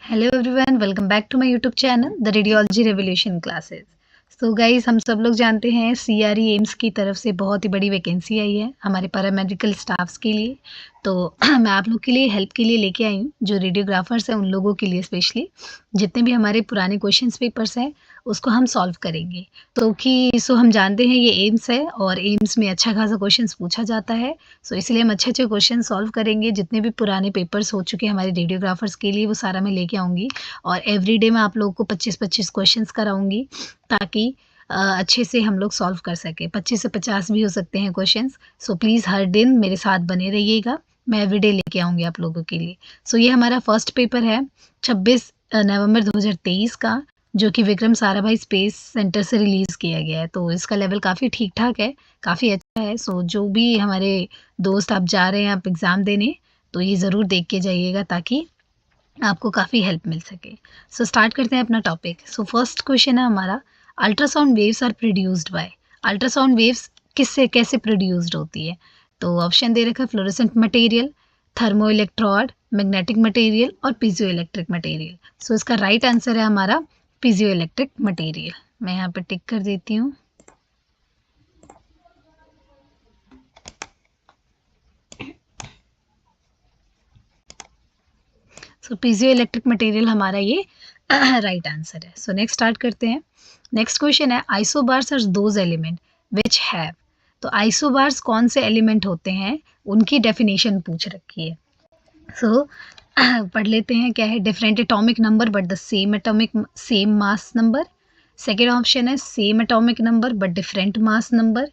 Hello everyone, welcome back to my YouTube channel the radiology revolution classes. So guys, हम सब लोग जानते हैं सीआरई एम्स की तरफ से बहुत ही बड़ी वैकेंसी आई है हमारे पैरामेडिकल स्टाफ्स के लिए। तो मैं आप लोग के लिए हेल्प के लिए लेके आई हूँ, जो रेडियोग्राफर्स हैं उन लोगों के लिए स्पेशली। जितने भी हमारे पुराने क्वेश्चंस पेपर्स हैं उसको हम सॉल्व करेंगे। तो हम जानते हैं ये एम्स है और एम्स में अच्छा खासा क्वेश्चंस पूछा जाता है। सो इसलिए हम अच्छे अच्छे क्वेश्चन सॉल्व करेंगे। जितने भी पुराने पेपर्स हो चुके हैं हमारे रेडियोग्राफर्स के लिए वो सारा मैं लेके आऊँगी। और एवरीडे मैं आप लोगों को 25-25 क्वेश्चंस कराऊंगी, ताकि अच्छे से हम लोग सॉल्व कर सकें। 25 से 50 भी हो सकते हैं क्वेश्चंस। सो प्लीज़ हर दिन मेरे साथ बने रहिएगा, मैं एवरीडे लेके आऊँगी आप लोगों के लिए। सो ये हमारा फर्स्ट पेपर है 26 नवंबर 2023 का, जो कि विक्रम साराभाई स्पेस सेंटर से रिलीज़ किया गया है। तो इसका लेवल काफ़ी ठीक ठाक है, काफ़ी अच्छा है। सो जो भी हमारे दोस्त आप जा रहे हैं आप एग्ज़ाम देने, तो ये ज़रूर देख के जाइएगा ताकि आपको काफ़ी हेल्प मिल सके। सो स्टार्ट करते हैं अपना टॉपिक। सो फर्स्ट क्वेश्चन है हमारा, ultrasound waves are produced by. Ultrasound waves किससे कैसे प्रोड्यूस्ड होती है? तो ऑप्शन दे रखा है fluorescent material, thermo electrode, magnetic material और पीजो इलेक्ट्रिक मटेरियल। सो इसका राइट आंसर है हमारा पीजो इलेक्ट्रिक मटेरियल। मैं यहाँ पे टिक कर देती हूँ। सो पीजियो इलेक्ट्रिक मटेरियल हमारा ये राइट आंसर है। सो नेक्स्ट स्टार्ट करते हैं। नेक्स्ट क्वेश्चन है, isobars are those element which have. तो आइसोबार्स कौन से एलिमेंट होते हैं, उनकी डेफिनेशन पूछ रखी है। सो पढ़ लेते हैं क्या है। Different atomic number but the same mass number. Second option है same atomic number but different mass number.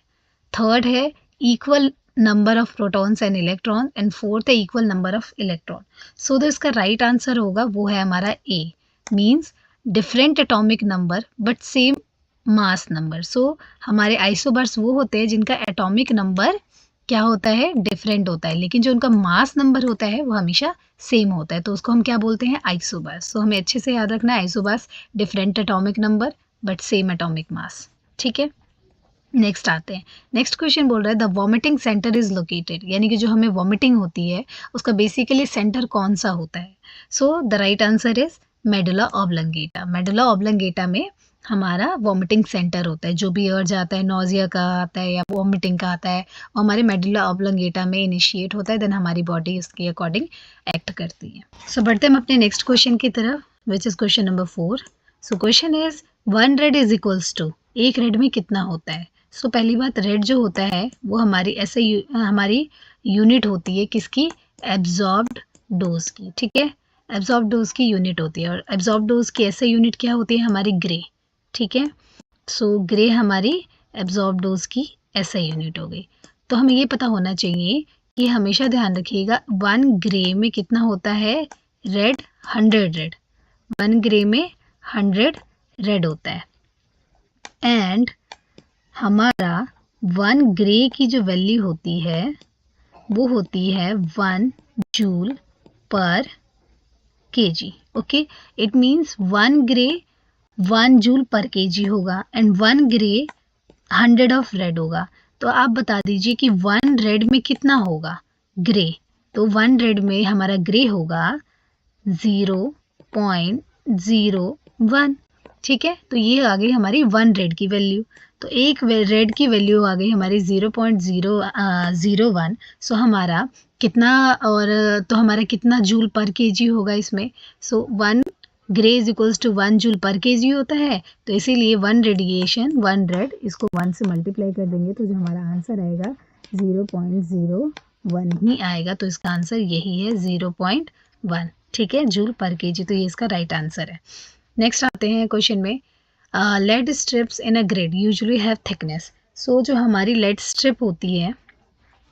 Third है equal number of protons and electron. And fourth है equal number of electron. So तो इसका right answer होगा वो है हमारा A, means different atomic number but same mass number. So हमारे isobars वो होते हैं जिनका एटॉमिक नंबर क्या होता है, डिफरेंट होता है, लेकिन जो उनका मास नंबर होता है वो हमेशा सेम होता है। तो उसको हम क्या बोलते हैं, आइसोबार्स। सो हमें अच्छे से याद रखना है, isobars different atomic number but same atomic mass. ठीक है, नेक्स्ट आते हैं। नेक्स्ट क्वेश्चन बोल रहा है the vomiting centre is located, यानी कि जो हमें वॉमिटिंग होती है उसका बेसिकली सेंटर कौन सा होता है। So the right answer is medulla oblongata. Medulla oblongata में हमारा वॉमिटिंग सेंटर होता है। जो भी अर्ज आता है, नोजिया का आता है या वॉमिटिंग का आता है, वो हमारे मेडुला ऑब्लंगेटा में इनिशिएट होता है, देन हमारी बॉडी उसके अकॉर्डिंग एक्ट करती है। सो बढ़ते हम अपने नेक्स्ट क्वेश्चन की तरफ, which is question number 4। So question is 1 rad is equals to, एक रेड में कितना होता है। सो पहली बात, रेड जो होता है वो हमारी हमारी यूनिट होती है किसकी, एब्जॉर्ब्ड डोज की। ठीक है, एब्जॉर्ब डोज की यूनिट होती है, और एब्जॉर्ब डोज की ऐसे यूनिट क्या होती है, हमारी ग्रे। ठीक है, सो ग्रे हमारी एब्जॉर्ब डोज की ऐसा यूनिट हो गई। तो हमें ये पता होना चाहिए कि हमेशा ध्यान रखिएगा 1 ग्रे में कितना होता है, रेड, 100 रेड। 1 ग्रे में 100 रेड होता है। एंड हमारा 1 ग्रे की जो वैल्यू होती है वो होती है 1 joule per KG. Okay, it means 1 grey 1 joule per KG होगा एंड 1 ग्रे 100 ऑफ रेड होगा। तो आप बता दीजिए कि 1 रेड में कितना होगा, ग्रे। तो 1 रेड में हमारा ग्रे होगा 0.01। ठीक है, तो ये आ गई हमारी 1 रेड की वैल्यू। तो एक रेड की वैल्यू आ गई हमारी 0.001। सो हमारा कितना, और तो हमारा कितना जूल पर केजी होगा इसमें। So 1 gray is equals to 1 joule per KG होता है, तो इसीलिए 1 रेडिएशन 1 रेड, इसको 1 से मल्टीप्लाई कर देंगे तो जो हमारा आंसर आएगा 0.01 ही आएगा। तो इसका आंसर यही है 0.1। ठीक है, जूल पर केजी। तो ये इसका राइट आंसर है। नेक्स्ट आते हैं क्वेश्चन में, lead strips in a grid usually have thickness. So जो हमारी लेड स्ट्रिप होती है,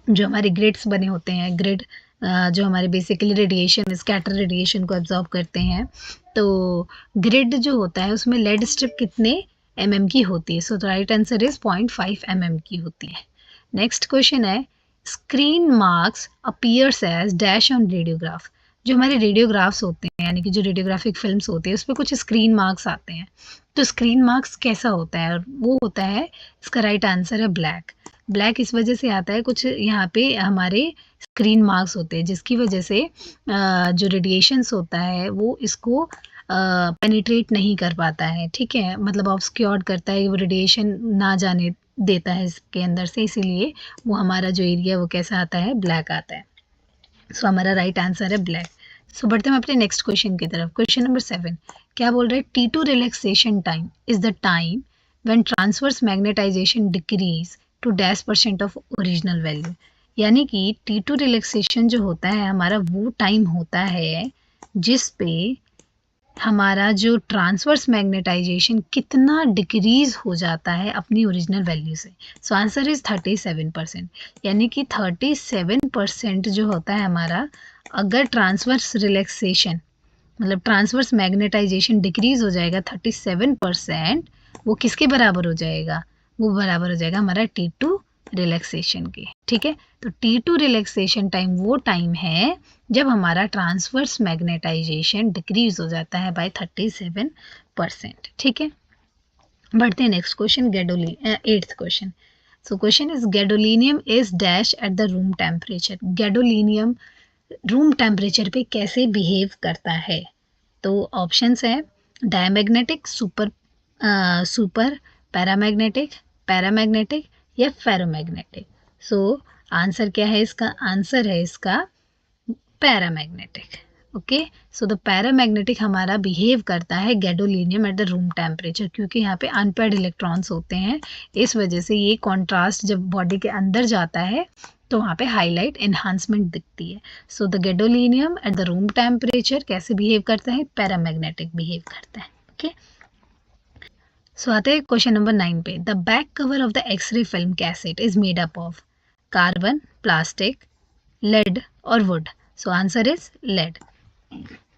जो हमारे ग्रिड्स बने होते हैं, ग्रिड जो हमारे बेसिकली रेडिएशन, स्कैटर रेडिएशन को एब्जॉर्ब करते हैं, तो ग्रिड जो होता है उसमें लेड स्ट्रिप कितने mm की होती है। So right answer is 0.5 mm की होती है। नेक्स्ट क्वेश्चन है, screen marks appears as dash on radiograph. जो हमारे रेडियोग्राफ्स होते हैं, यानी कि जो रेडियोग्राफिक फिल्म्स होती है, उस पर कुछ स्क्रीन मार्क्स आते हैं। तो स्क्रीन मार्क्स कैसा होता है, वो होता है, इसका राइट आंसर है ब्लैक। ब्लैक इस वजह से आता है, कुछ यहाँ पे हमारे स्क्रीन मार्क्स होते हैं जिसकी वजह से जो रेडिएशंस होता है वो इसको पेनिट्रेट नहीं कर पाता है, ठीक है, मतलब ऑब्सक्योर्ड करता है, वो रेडिएशन ना जाने देता है इसके अंदर से, इसीलिए वो हमारा जो एरिया वो कैसा आता है, ब्लैक आता है। सो हमारा राइट आंसर है ब्लैक। सो बढ़ते हैं अपने नेक्स्ट क्वेश्चन की तरफ। क्वेश्चन नंबर 7 क्या बोल रहे हैं, T2 relaxation time is the time when transverse magnetisation decrease to %% of original value. यानी कि T2 रिलैक्सेशन जो होता है हमारा वो टाइम होता है जिस पे हमारा जो ट्रांसवर्स मैग्नेटाइजेशन कितना डिक्रीज हो जाता है अपनी ओरिजिनल वैल्यू से। सो आंसर इज 37%। यानी कि 37% जो होता है हमारा, अगर ट्रांसवर्स रिलैक्सेशन मतलब ट्रांसवर्स मैग्नेटाइजेशन डिक्रीज हो जाएगा 37%, वो किसके बराबर हो जाएगा, वो बराबर हो जाएगा हमारा T2 रिलैक्सेशन के, ठीक है। तो T2 रिलैक्सेशन टाइम वो टाइम है जब हमारा ट्रांसवर्स मैग्नेटाइजेशन डिक्रीज हो जाता है बाय 37%, ठीक है। बढ़ते हैं next question, 8th question. So question is gadolinium is dash at the room temperature. Gadolinium room temperature पे कैसे बिहेव करता है? तो ऑप्शंस है डायमैग्नेटिक, सुपर पैरामैग्नेटिक, पैरामैग्नेटिक या फेरोमैग्नेटिक। सो आंसर क्या है इसका? आंसर है इसका paramagnetic. Okay, so the paramagnetic हमारा बिहेव करता है gadolinium at the room temperature, क्योंकि यहाँ पे अनपेयर्ड इलेक्ट्रॉन्स होते हैं, इस वजह से ये कॉन्ट्रास्ट जब बॉडी के अंदर जाता है तो वहाँ पे हाईलाइट एनहांसमेंट दिखती है। So the gadolinium at the room temperature कैसे बिहेव करता है? पैरामैग्नेटिक बिहेव करता है। ओके, सो आते हैं क्वेश्चन नंबर 9 पे। The back cover of the X-ray film cassette is made up of carbon, plastic, lead और wood. So answer is lead.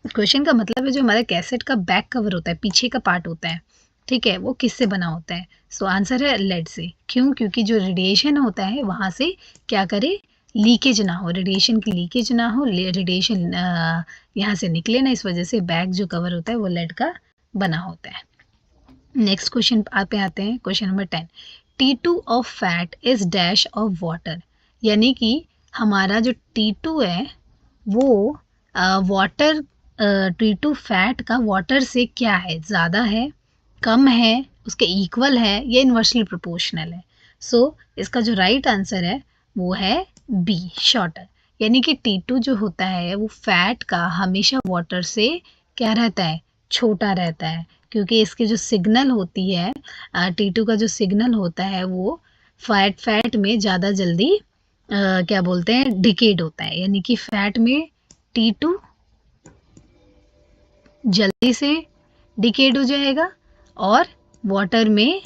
Question का मतलब है जो हमारा कैसेट का बैक कवर होता है, पीछे का पार्ट होता है, ठीक है, वो किससे बना होता है? सो आंसर है लेड से। क्यों? क्योंकि जो रेडिएशन होता है वहाँ से क्या करे, लीकेज ना हो, रेडिएशन की लीकेज ना हो, रेडिएशन यहाँ से निकले ना, इस वजह से बैक जो कवर होता है वो लेड का बना होता है। नेक्स्ट क्वेश्चन पे आते हैं, question number 10। T2 of fat is dash of water. यानी कि हमारा जो T2 है वो वाटर, T2 फैट का वाटर से क्या है, ज़्यादा है, कम है, उसके इक्वल है या इन्वर्सली प्रोपोर्शनल है? सो इसका जो राइट आंसर है वो है बी, शॉर्टर। यानी कि T2 जो होता है वो फैट का हमेशा वाटर से क्या रहता है, छोटा रहता है, क्योंकि इसके जो सिग्नल होती है, T2 का जो सिग्नल होता है वो फैट में ज़्यादा जल्दी क्या बोलते हैं, डिकेड होता है। यानी कि फैट में T2 जल्दी से डिकेड हो जाएगा और वाटर में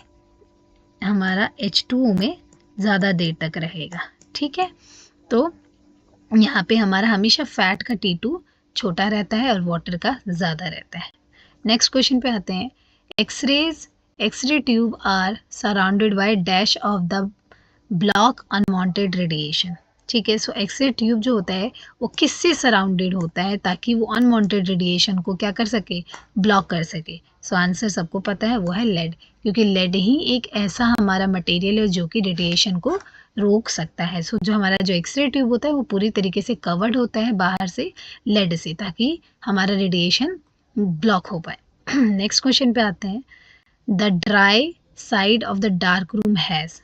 हमारा H2O में ज़्यादा देर तक रहेगा, ठीक है। तो यहाँ पे हमारा हमेशा फैट का T2 छोटा रहता है और वाटर का ज़्यादा रहता है। नेक्स्ट क्वेश्चन पे आते हैं। X ray tube are surrounded by dash of the block unwanted radiation. ठीक है, सो एक्सरे ट्यूब जो होता है वो किससे सराउंडेड होता है ताकि वो अनवांटेड रेडिएशन को क्या कर सके, ब्लॉक कर सके? सो आंसर सबको पता है, वो है लेड, क्योंकि लेड ही एक ऐसा हमारा मटेरियल है जो कि रेडिएशन को रोक सकता है। सो जो हमारा जो एक्सरे ट्यूब होता है वो पूरी तरीके से कवर्ड होता है बाहर से लेड से, ताकि हमारा रेडिएशन ब्लॉक हो पाए। नेक्स्ट क्वेश्चन पे आते हैं। The dry side of the dark room has.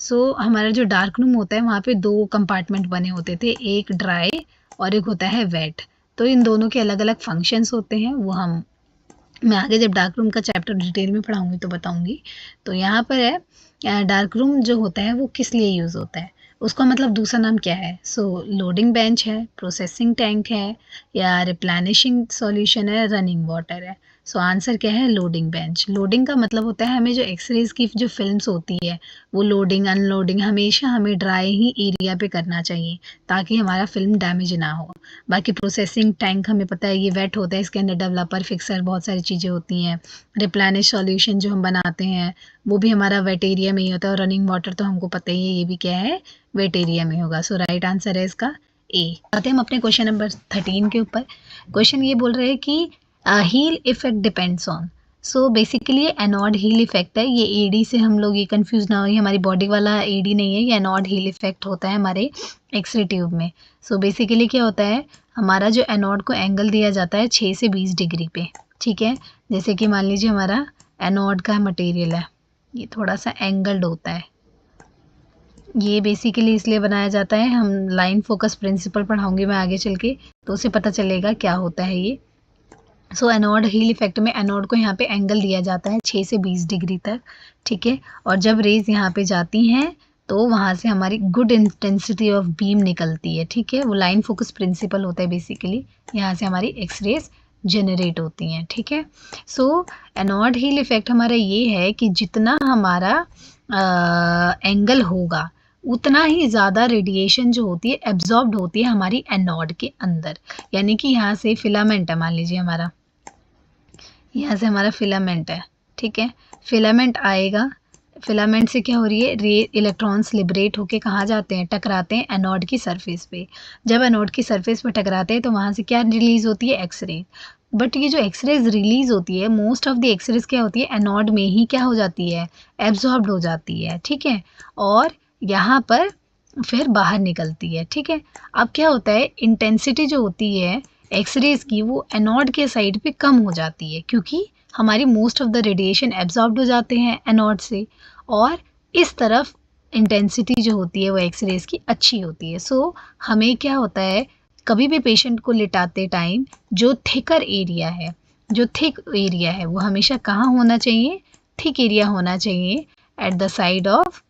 So हमारा जो डार्क रूम होता है वहाँ पे 2 कंपार्टमेंट बने होते थे, एक ड्राई और एक होता है वेट। तो इन दोनों के अलग अलग फंक्शंस होते हैं, वो मैं आगे जब डार्क रूम का चैप्टर डिटेल में पढ़ाऊंगी तो बताऊंगी। तो यहाँ पर है डार्क रूम जो होता है वो किस लिए यूज़ होता है, उसका मतलब दूसरा नाम क्या है? सो लोडिंग बेंच है, प्रोसेसिंग टैंक है या रिप्लेनिशिंग सॉल्यूशन है, रनिंग वाटर है। सो आंसर क्या है? Loading bench. लोडिंग का मतलब होता है हमें जो एक्सरेज की जो फिल्म्स होती है वो लोडिंग अनलोडिंग हमेशा हमें ड्राई ही एरिया पे करना चाहिए ताकि हमारा फिल्म डैमेज ना हो। बाकी प्रोसेसिंग टैंक हमें पता है ये वेट होता है, इसके अंदर डेवलपर, फिक्सर, बहुत सारी चीज़ें होती हैं। रिप्लेनिश सॉल्यूशन जो हम बनाते हैं वो भी हमारा वेट एरिया में ही होता है, और रनिंग वाटर तो हमको पता ही है ये भी क्या है, वेट एरिया में होगा। सो राइट आंसर है इसका ए। आते हम अपने क्वेश्चन नंबर 13 के ऊपर। क्वेश्चन ये बोल रहे हैं कि heel effect depends on. So basically ये एनोड हील इफेक्ट है। ये एडी से हम लोग ये कंफ्यूज ना हो, ये हमारी बॉडी वाला एडी नहीं है, ये एनोड हील इफेक्ट होता है हमारे एक्सरे ट्यूब में। सो बेसिकली क्या होता है, हमारा जो एनोड को एंगल दिया जाता है 6 से 20 डिग्री पे, ठीक है। जैसे कि मान लीजिए हमारा एनोड का मटेरियल है, ये थोड़ा सा एंगल्ड होता है। ये बेसिकली इसलिए बनाया जाता है, हम लाइन फोकस प्रिंसिपल पढ़ाऊंगी मैं आगे चल के, तो उसे पता चलेगा क्या होता है ये। सो एनोड हील इफेक्ट में एनोड को यहाँ पे एंगल दिया जाता है 6 से 20 डिग्री तक, ठीक है। और जब रेज यहाँ पे जाती हैं तो वहाँ से हमारी गुड इंटेंसिटी ऑफ बीम निकलती है, ठीक है। वो लाइन फोकस प्रिंसिपल होता है बेसिकली, यहाँ से हमारी एक्सरेज जनरेट होती हैं, ठीक है। सो एनोड हील इफेक्ट हमारा ये है कि जितना हमारा एंगल होगा उतना ही ज़्यादा रेडिएशन जो होती है एब्जॉर्ब्ड होती है हमारी एनोड के अंदर। यानी कि यहाँ से फिलामेंट है, मान लीजिए हमारा यहाँ से हमारा फिलामेंट है, ठीक है। फिलामेंट आएगा, फिलामेंट से क्या हो रही है, रे इलेक्ट्रॉन्स लिबरेट होके कहाँ जाते हैं, टकराते हैं एनोड की सरफेस पे। जब एनोड की सरफेस पे टकराते हैं तो वहाँ से क्या रिलीज होती है, एक्सरे। बट ये जो एक्सरेज रिलीज होती है, मोस्ट ऑफ द एक्सरेज क्या होती है, एनोड में ही क्या हो जाती है, एब्जॉर्ब्ड हो जाती है, ठीक है। और यहाँ पर फिर बाहर निकलती है, ठीक है। अब क्या होता है, इंटेंसिटी जो होती है एक्सरेज की वो एनोड के साइड पे कम हो जाती है, क्योंकि हमारी most of the radiation absorbed हो जाते हैं एनोड से, और इस तरफ इंटेंसिटी जो होती है वो एक्सरेज की अच्छी होती है। सो हमें क्या होता है, कभी भी पेशेंट को लिटाते टाइम जो थिकर एरिया है, जो थिक एरिया है वो हमेशा कहाँ होना चाहिए, थिक एरिया होना चाहिए at the side of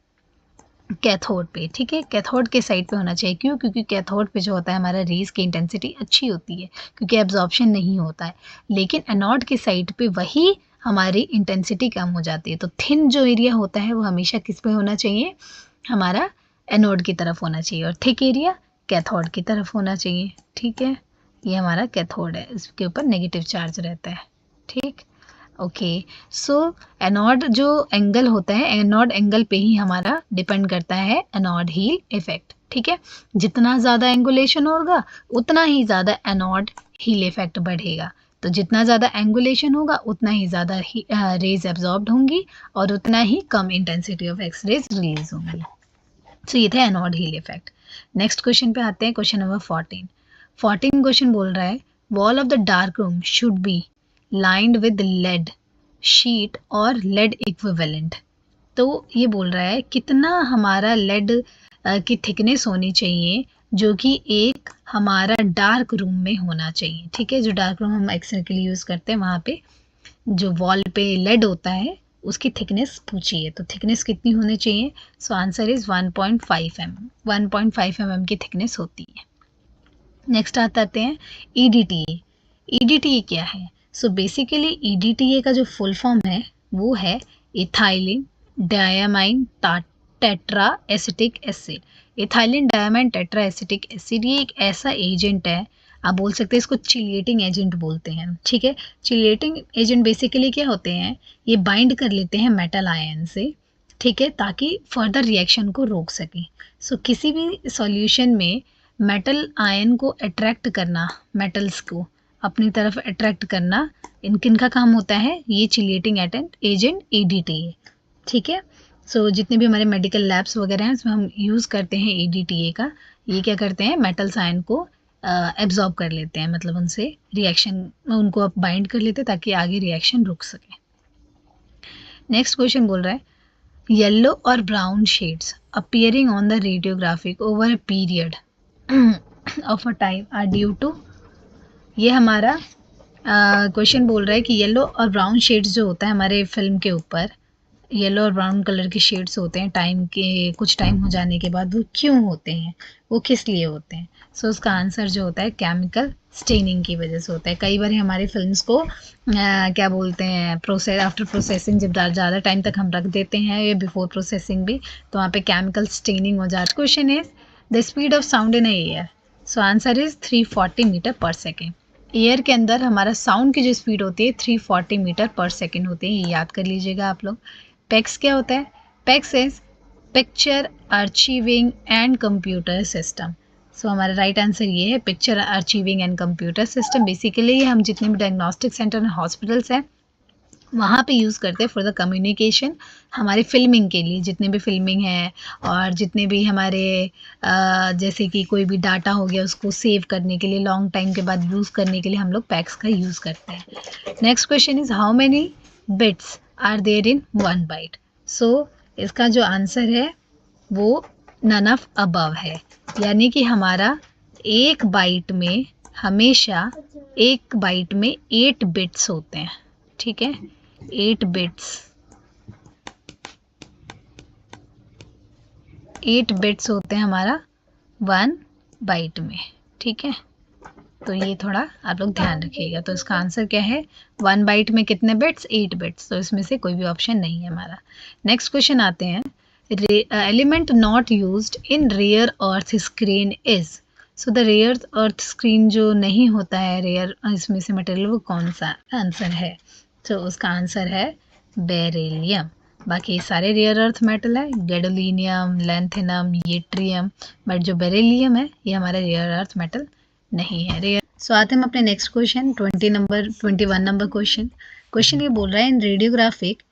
cathode पे, ठीक है। कैथोड के साइड पे होना चाहिए, क्यों, क्योंकि कैथोड पे जो होता है हमारा रेज की इंटेंसिटी अच्छी होती है, क्योंकि एब्जॉर्प्शन नहीं होता है। लेकिन एनोड के साइड पे वही हमारी इंटेंसिटी कम हो जाती है। तो थिन जो एरिया होता है वो हमेशा किस पे होना चाहिए, हमारा एनोड की तरफ होना चाहिए, और थिक एरिया कैथोड की तरफ होना चाहिए, ठीक है। ये हमारा कैथोड है, इसके ऊपर नेगेटिव चार्ज रहता है, ठीक। ओके, सो एनोड जो एंगल होता है, एनोड एंगल पे ही हमारा डिपेंड करता है एनोड हील इफेक्ट, ठीक है। जितना ज़्यादा एंगुलेशन होगा उतना ही ज़्यादा एनोड हील इफेक्ट बढ़ेगा। तो जितना ज़्यादा एंगुलेशन होगा उतना ही ज़्यादा रेज एब्जॉर्ब्ड होंगी और उतना ही कम intensity of X rays release होंगी। सो ये था anode heel effect. Next question पे आते हैं, क्वेश्चन नंबर 14 क्वेश्चन बोल रहा है, wall of the dark room should be lined with lead sheet और lead equivalent। तो ये बोल रहा है कितना हमारा lead की थिकनेस होनी चाहिए जो कि एक हमारा डार्क रूम में होना चाहिए, ठीक है। जो डार्क रूम हम एक्सरे के लिए यूज़ करते हैं वहाँ पे जो वॉल पे लेड होता है उसकी थिकनेस पूछी है, तो थिकनेस कितनी होनी चाहिए। So answer is 1.5 mm, 1.5 mm की थिकनेस होती है। नेक्स्ट आते हैं EDTA। EDTA क्या है, सो बेसिकली EDTA का जो फुल फॉर्म है वो है ethylene diamine tetra acetic acid. Ethylene diamine tetra acetic acid ये एक ऐसा एजेंट है, आप बोल सकते हैं इसको चिलिएटिंग एजेंट बोलते हैं, ठीक है। चिलिएटिंग एजेंट बेसिकली क्या होते हैं, ये बाइंड कर लेते हैं मेटल आयन से, ठीक है, ताकि फर्दर रिएक्शन को रोक सकें। सो किसी भी सॉल्यूशन में मेटल आयन को अट्रैक्ट करना, मेटल्स को अपनी तरफ अट्रैक्ट करना, किन का काम होता है, ये चिलिएटिंग एजेंट EDTA, ठीक है। सो जितने भी हमारे मेडिकल लैब्स वगैरह हैं उसमें हम यूज़ करते हैं EDTA का। ये क्या करते हैं, मेटल्स आयन को एब्जॉर्ब कर लेते हैं, मतलब उनसे रिएक्शन उनको अब बाइंड कर लेते हैं ताकि आगे रिएक्शन रुक सके। नेक्स्ट क्वेश्चन बोल रहा है, येलो और brown shades appearing on the radiographic over a period of a time are due to. ये हमारा क्वेश्चन बोल रहा है कि येलो और ब्राउन शेड्स जो होता है हमारे फिल्म के ऊपर, येलो और ब्राउन कलर के शेड्स होते हैं टाइम के कुछ टाइम हो जाने के बाद, वो क्यों होते हैं, वो किस लिए होते हैं। सो उसका आंसर जो होता है केमिकल स्टेनिंग की वजह से होता है। कई बार हमारी फिल्म्स को क्या बोलते हैं, प्रोसेस आफ्टर प्रोसेसिंग जब ज़्यादा टाइम तक हम रख देते हैं या बिफोर प्रोसेसिंग भी, तो वहाँ पे केमिकल स्टेनिंग हो जाती है। Question is the speed of sound in air. So answer is 340 metre per second. Air के अंदर हमारा साउंड की जो स्पीड होती है 340 मीटर पर सेकेंड होती है, ये याद कर लीजिएगा आप लोग। पेक्स क्या होता है, PACS is picture archiving and computer system. So हमारा राइट आंसर ये है, picture archiving and computer system. Basically हम जितने भी डायग्नोस्टिक सेंटर एंड हॉस्पिटल्स हैं वहाँ पे यूज़ करते हैं फॉर द कम्युनिकेशन, हमारे फिल्मिंग के लिए, जितने भी फिल्मिंग है और जितने भी हमारे जैसे कि कोई भी डाटा हो गया उसको सेव करने के लिए, लॉन्ग टाइम के बाद यूज़ करने के लिए हम लोग पैक्स का यूज़ करते हैं। Next question is how many bits are there in one byte. So इसका जो आंसर है वो नन ऑफ अबव है, यानी कि हमारा एक बाइट में हमेशा एक बाइट में 8 बिट्स होते हैं। ठीक है, 8 बिट्स होते हैं हमारा 1 बाइट में। ठीक है, तो ये थोड़ा आप लोग ध्यान रखिएगा। तो इसका आंसर क्या है, 1 बाइट में कितने बिट्स, 8 बिट्स। तो इसमें से कोई भी ऑप्शन नहीं है हमारा। नेक्स्ट क्वेश्चन आते हैं, element not used in rare earth screen is. So the rare earth screen जो नहीं होता है रेयर इसमें से मटेरियल, वो कौन सा आंसर है। तो उसका आंसर है बेरिलियम। बाकी सारे रेयर अर्थ मेटल है, गैडोलिनियम, लैंथेनम, येट्रियम, बट जो बेरिलियम है ये हमारा रेयर अर्थ मेटल नहीं है। रेयर। सो आते हैं हम अपने नेक्स्ट क्वेश्चन 21 नंबर क्वेश्चन ये बोल रहा है, in radiographic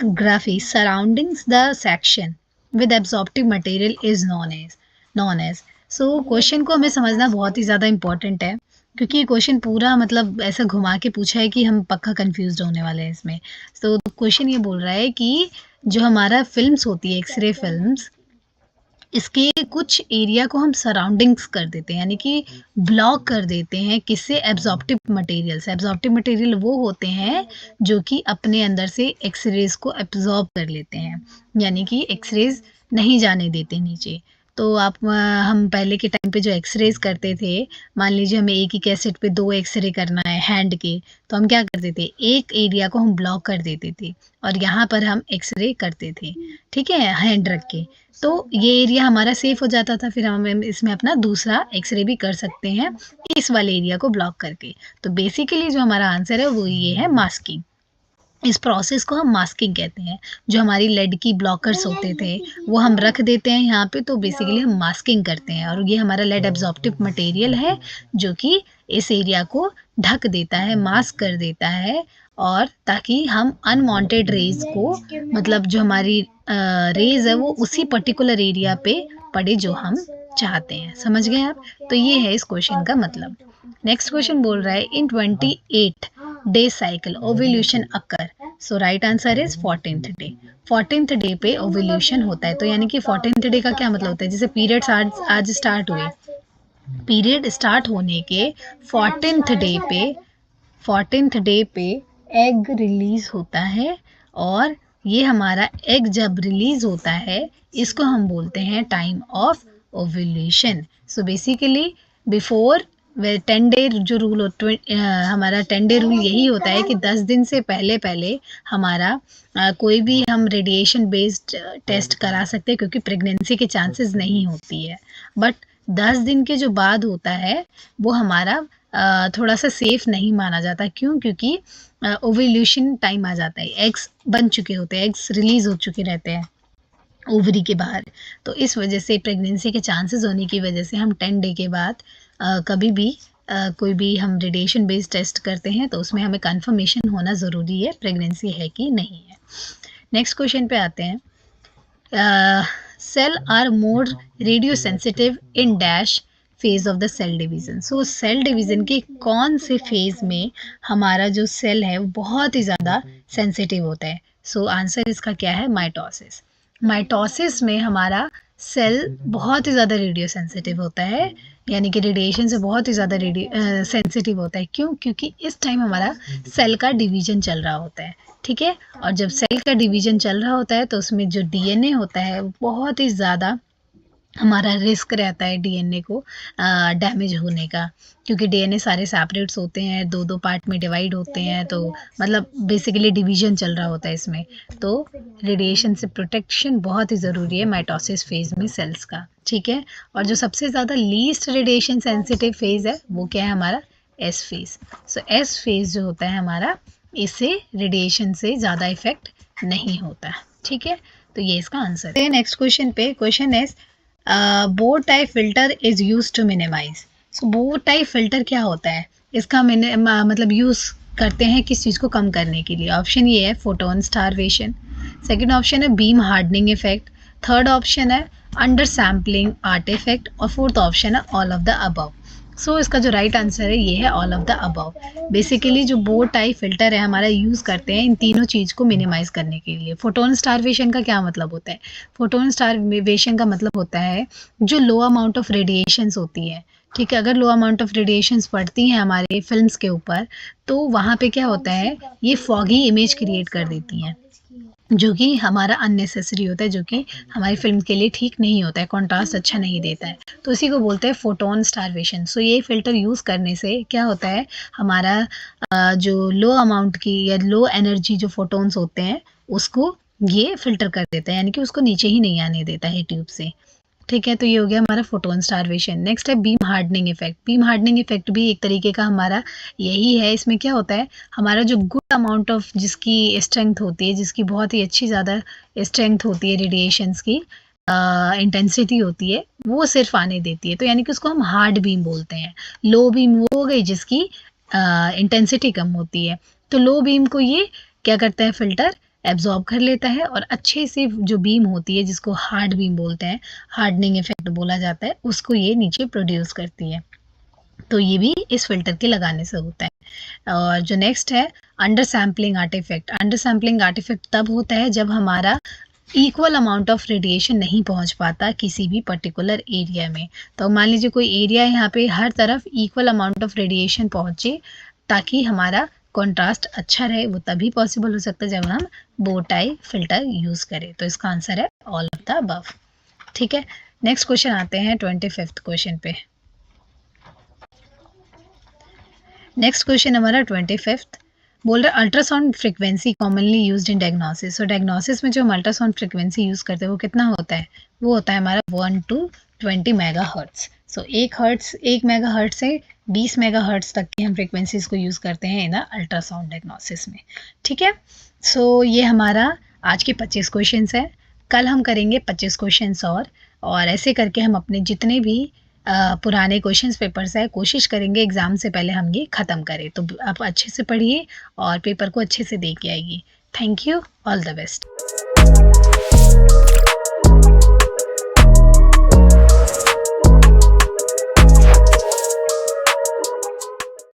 graphy surroundings the section with absorptive material is known as. So question को हमें समझना बहुत ही ज़्यादा इंपॉर्टेंट है, क्योंकि ये क्वेश्चन पूरा मतलब ऐसा घुमा के पूछा है कि हम पक्का कंफ्यूज होने वाले हैं इसमें। तो क्वेश्चन ये बोल रहा है कि जो हमारा फिल्म्स होती है, एक्सरे फिल्म्स, इसके कुछ एरिया को हम सराउंडिंग्स कर देते हैं, यानी कि ब्लॉक कर देते हैं। किससे, एब्जॉर्प्टिव मटेरियल से। एब्जॉर्प्टिव मटेरियल वो होते हैं जो कि अपने अंदर से एक्सरेज को एब्जॉर्ब कर लेते हैं, यानी कि एक्सरेज नहीं जाने देते नीचे। तो हम पहले के टाइम पे जो एक्सरेज करते थे, मान लीजिए हमें एक ही कैसेट पे 2 एक्सरे करना है हैंड के, तो हम क्या करते थे, एक एरिया को हम ब्लॉक कर देते थे और यहाँ पर हम एक्सरे करते थे। ठीक है, हैंड रख के, तो ये एरिया हमारा सेफ हो जाता था, फिर हम इसमें अपना दूसरा एक्सरे भी कर सकते हैं इस वाले एरिया को ब्लॉक करके। तो बेसिकली जो हमारा आंसर है वो ये है, मास्किंग। इस प्रोसेस को हम मास्किंग कहते हैं। जो हमारी लेड की ब्लॉकर्स होते थे वो हम रख देते हैं यहाँ पे, तो बेसिकली हम मास्किंग करते हैं। और ये हमारा लेड एब्जॉर्प्टिव मटेरियल है जो कि इस एरिया को ढक देता है, मास्क कर देता है, और ताकि हम अनवांटेड रेज को, मतलब जो हमारी रेज है वो उसी पर्टिकुलर एरिया पे पड़े जो हम चाहते हैं। समझ गए आप। तो ये है इस क्वेश्चन का मतलब। नेक्स्ट क्वेश्चन बोल रहा है, इन 28 day cycle ovulation occur. So right answer is 14th day. 14th day पे ओव्यूलेशन होता है। तो यानी कि 14th डे का क्या मतलब होता है, जैसे पीरियड्स आज स्टार्ट हुए, पीरियड स्टार्ट होने के 14th डे पे एग रिलीज होता है, और ये हमारा एग जब रिलीज होता है इसको हम बोलते हैं time of ovulation. So basically before 10 day जो रूल हमारा 10 डे रूल यही होता है कि 10 दिन से पहले पहले हमारा कोई भी हम रेडिएशन बेस्ड टेस्ट करा सकते हैं, क्योंकि प्रेगनेंसी के चांसेस नहीं होती है। बट 10 दिन के जो बाद होता है वो हमारा थोड़ा सा सेफ नहीं माना जाता। क्यों? क्योंकि ओव्यूलेशन टाइम आ जाता है, एग्स बन चुके होते हैं, एग्स रिलीज हो चुके रहते हैं ओवरी के बाहर। तो इस वजह से प्रेगनेंसी के चांसेस होने की वजह से हम 10 डे के बाद कभी भी कोई भी हम रेडिएशन बेस्ड टेस्ट करते हैं तो उसमें हमें कंफर्मेशन होना ज़रूरी है प्रेगनेंसी है कि नहीं है। नेक्स्ट क्वेश्चन पे आते हैं, cell are more radiosensitive in dash phase of the cell division. So cell division के कौन से फेज में हमारा जो सेल है वो बहुत ही ज़्यादा सेंसिटिव होता है। सो आंसर इसका क्या है, माइटोसिस। माइटोसिस में हमारा सेल बहुत ही ज़्यादा रेडियो सेंसिटिव होता है, यानी कि रेडिएशन से बहुत ही ज़्यादा सेंसिटिव होता है। क्यों? क्योंकि इस टाइम हमारा सेल का डिवीजन चल रहा होता है। ठीक है, और जब सेल का डिवीजन चल रहा होता है तो उसमें जो डीएनए होता है वो बहुत ही ज़्यादा हमारा रिस्क रहता है डीएनए को डैमेज होने का, क्योंकि डीएनए सारे सेपरेट्स होते हैं, 2-2 पार्ट में डिवाइड होते हैं, तो मतलब बेसिकली डिवीजन चल रहा होता है इसमें। तो रेडिएशन से प्रोटेक्शन बहुत ही ज़रूरी है माइटोसिस फेज में सेल्स का। ठीक है, और जो सबसे ज़्यादा लीस्ट रेडिएशन सेंसिटिव फेज है वो क्या है, हमारा एस फेज। सो एस फेज जो होता है हमारा, इससे रेडिएशन से ज़्यादा इफेक्ट नहीं होता। ठीक है, तो ये इसका आंसर है। नेक्स्ट क्वेश्चन पे, question is bore type filter is use to minimise. So bore type filter क्या होता है, इसका मतलब यूज करते हैं किस चीज़ को कम करने के लिए? ऑप्शन ये है फोटोन स्टारवेशन, सेकंड ऑप्शन है beam hardening effect, third option है अंडर सैम्पलिंग आर्ट इफेक्ट और फोर्थ ऑप्शन है ऑल ऑफ द अबव। सो इसका जो राइट आंसर है ये है all of the above. Basically जो बो टाई फिल्टर है हमारा यूज़ करते हैं इन तीनों चीज़ को मिनिमाइज़ करने के लिए। फोटोन स्टारवेशन का क्या मतलब होता है? फोटोन स्टारवेशन का मतलब होता है जो लो अमाउंट ऑफ रेडिएशंस होती है, ठीक है, अगर लो अमाउंट ऑफ रेडिएशंस पड़ती हैं हमारे फिल्म्स के ऊपर तो वहाँ पे क्या होता है, ये फॉगी इमेज क्रिएट कर देती हैं जो कि हमारा अननेसेसरी होता है, जो कि हमारी फ़िल्म के लिए ठीक नहीं होता है, कॉन्ट्रास्ट अच्छा नहीं देता है। तो इसी को बोलते हैं फोटोन स्टारवेशन। सो ये फ़िल्टर यूज़ करने से क्या होता है, हमारा जो लो अमाउंट की या लो एनर्जी जो फोटोन्स होते हैं उसको ये फ़िल्टर कर देता है, यानी कि उसको नीचे ही नहीं आने देता है ट्यूब से। ठीक है, तो ये हो गया हमारा फोटोन स्टारवेशन। नेक्स्ट है beam hardening effect. Beam hardening effect भी एक तरीके का हमारा यही है। इसमें क्या होता है, हमारा जो गुड अमाउंट ऑफ जिसकी स्ट्रेंथ होती है, जिसकी बहुत ही अच्छी ज़्यादा स्ट्रेंथ होती है, रेडिएशंस की इंटेंसिटी होती है, वो सिर्फ आने देती है, तो यानी कि उसको हम हार्ड बीम बोलते हैं। लो बीम वो हो गई जिसकी इंटेंसिटी कम होती है, तो लो बीम को ये क्या करता है, फिल्टर एब्जॉर्ब कर लेता है और अच्छे से जो बीम होती है जिसको हार्ड बीम बोलते हैं, हार्डनिंग इफेक्ट बोला जाता है, उसको ये नीचे प्रोड्यूस करती है। तो ये भी इस फिल्टर के लगाने से होता है। और जो नेक्स्ट है under sampling art effect. Under sampling art effect तब होता है जब हमारा इक्वल अमाउंट ऑफ रेडिएशन नहीं पहुंच पाता किसी भी पर्टिकुलर एरिया में। तो मान लीजिए कोई एरिया है, यहाँ पे हर तरफ इक्वल अमाउंट ऑफ रेडिएशन पहुंचे ताकि हमारा कॉन्ट्रास्ट अच्छा रहे, वो तभी पॉसिबल हो सकता है जब हम बो टाई फिल्टर यूज़ करें। तो इसका आंसर है ऑल ऑफ द अबव। ठीक है, नेक्स्ट क्वेश्चन आते हैं 25th क्वेश्चन पे। नेक्स्ट क्वेश्चन हमारा 25th बोल रहा है ultrasound frequency commonly used in diagnosis. So diagnosis में जो हम अल्ट्रासाउंड फ्रीक्वेंसी यूज़ करते हैं वो कितना होता है, वो होता है हमारा 1 to 20 मेगाहर्ट्ज़। सो 1 मेगाहर्ट्ज़ से 20 मेगाहर्ट्ज़ तक की हम फ्रीक्वेंसीज को यूज़ करते हैं इन अल्ट्रासाउंड डायग्नोसिस में। ठीक है, सो ये हमारा आज के 25 क्वेश्चन है। कल हम करेंगे 25 क्वेश्चन और ऐसे करके हम अपने जितने भी पुराने क्वेश्चंस पेपर्स है कोशिश करेंगे एग्ज़ाम से पहले हम ये ख़त्म करें। तो आप अच्छे से पढ़िए और पेपर को अच्छे से दे के आइए। Thank you, all the best.